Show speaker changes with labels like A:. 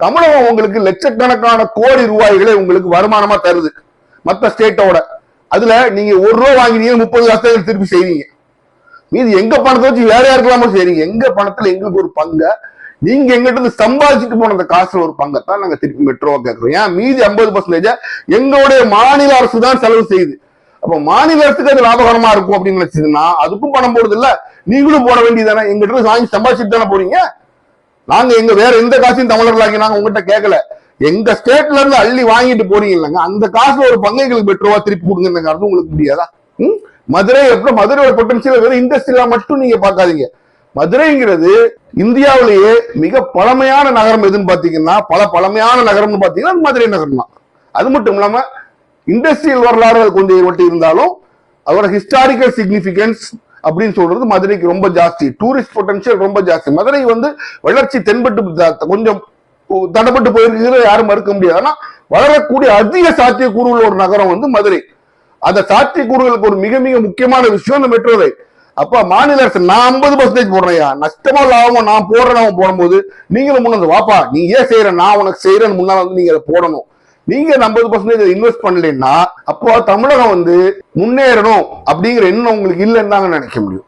A: தமிழகம் உங்களுக்கு லட்சக்கணக்கான கோடி ரூபாய்களை உங்களுக்கு வருமானமா தருது மற்ற ஸ்டேட்டோட. அதுல நீங்க ₹1 வாங்கினீங்க 30 காசு திருப்பி செய்வீங்க. மீது எங்க பணத்தை வச்சு வேற யாருக்கெல்லாமோ செய்றீங்க. எங்க பணத்துல எங்களுக்கு ஒரு பங்க, நீங்க எங்கிட்ட இருந்து சம்பாதிச்சுட்டு போன அந்த காசுல ஒரு பங்கத்தான் நாங்க திருப்பி மெட்ரோவா கேட்கிறோம். ஏன் மீதி 50% எங்களுடைய மாநில அரசு தான் செலவு செய்யுது. அப்ப மாநில அரசுக்கு அது லாபகரமா இருக்கும் அப்படின்னு நினைச்சதுன்னா அதுக்கும் பணம் போடுறது இல்ல, நீங்களும் போட வேண்டியதானே. எங்கிட்ட இருந்து வாங்கி சம்பாதிச்சுட்டு தானே போறீங்க. நாங்க எங்க வேற எந்த காசையும் தமிழர்களாக்கி நாங்க உங்ககிட்ட கேட்கல. எங்க ஸ்டேட்ல இருந்து அள்ளி வாங்கிட்டு போறீங்க இல்லைங்க, அந்த காசுல ஒரு பங்கை எங்களுக்கு மெட்ரோவா திருப்பி கொடுங்க. அர்த்தம் உங்களுக்கு முடியாதா? மதுரை எப்படி மதுரையோட பொட்டன்சியல் வெறும் இண்டஸ்ட்ரியா மட்டும் நீங்க பாக்காதீங்க. மதுரைங்கிறது இந்தியாவிலேயே மிக பழமையான நகரம் எதுன்னு பாத்தீங்கன்னா, பழமையான நகரம்னு பாத்தீங்கன்னா மதுரை நகரம் தான். அது மட்டும் இல்லாம இண்டஸ்ட்ரியல் வரலாறு கொஞ்சம் மட்டும் இருந்தாலும் அதோட ஹிஸ்டாரிக்கல் சிக்னிபிகன்ஸ் அப்படின்னு சொல்றது மதுரைக்கு ரொம்ப ஜாஸ்தி. டூரிஸ்ட் பொட்டன்ஷியல் ரொம்ப ஜாஸ்தி. மதுரை வளர்ச்சி தென்பட்டு கொஞ்சம் தடப்பட்டு போயிருக்கிறது யாரும் மறுக்க முடியாது. ஆனா வளரக்கூடிய அதிக சாத்தியக்கூறுள்ள ஒரு நகரம் மதுரை. அந்த சாத்தியக்கூறுகளுக்கு ஒரு மிக மிக முக்கியமான விஷயம் இந்த மெட்ரோ ரயில். அப்ப மாநில அரசு நான் 50% போடுறேன், நஷ்டமா லாபம் நான் போடுறேன் போடும்போது நீங்களும் முன்னாடி வாப்பா நீ ஏன் செய்யற நான் உனக்கு செய்யறேன்னு முன்னால நீங்க அதை போடணும். நீங்க 50% இன்வெஸ்ட் பண்ணலன்னா அப்போ தமிழகம் முன்னேறணும் அப்படிங்கிற எண்ணம் உங்களுக்கு இல்லைன்னு தாங்க நினைக்க முடியும்.